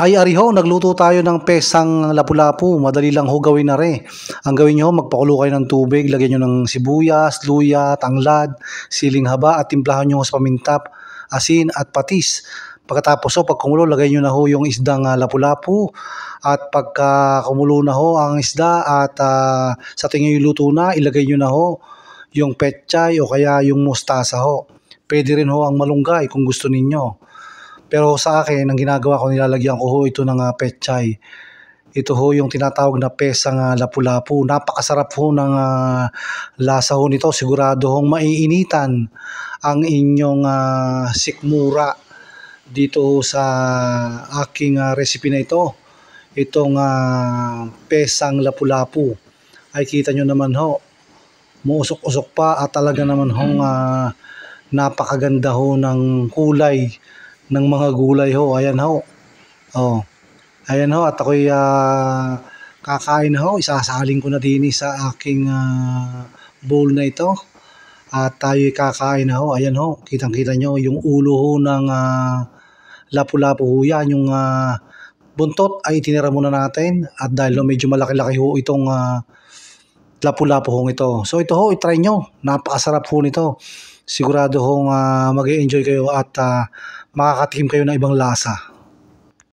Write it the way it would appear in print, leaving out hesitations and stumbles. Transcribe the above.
Ay ari ho, nagluto tayo ng pesang lapu-lapu, madali lang ho gawin na rin. Ang gawin niyo ho, magpakulo kayo ng tubig, lagyan niyo ng sibuyas, luya, tanglad, siling haba at timplahan niyo ho sa paminta, asin at patis. Pagkatapos ho, pag kumulo, lagay niyo na ho yung isdang lapu-lapu at pagka kumulo na ho ang isda at sa tingin niyo luto na, ilagay niyo na ho yung petchay o kaya yung mustasa ho. Pwede rin ho ang malunggay kung gusto ninyo. Pero sa akin, ang ginagawa ko, nilalagyan ko ho ito ng petchay. Ito ho yung tinatawag na pesang lapu-lapu. Napakasarap ho ng lasa ho nito. Sigurado hong maiinitan ang inyong sikmura dito ho sa aking recipe na ito. Itong pesang lapu-lapu. Ay kita nyo naman ho, muusok-usok pa at talaga naman hong napakaganda ho ng kulay ng mga gulay ho. Ayan ho. Oh. Ayan ho, at ako'y kakain na ho. Isasaling ko na din sa aking bowl na ito. At tayo'y kakain na ho. Ayan ho, kitang-kita nyo yung ulo ho ng lapu-lapu ho yan. Yung buntot ay itinira muna natin. At dahil medyo malaki-laki ho itong lapu-lapu ho ito. So ito ho, itry nyo. Napakasarap ho nito. Sigurado hong mag-e-enjoy kayo at makakatikim kayo ng ibang lasa.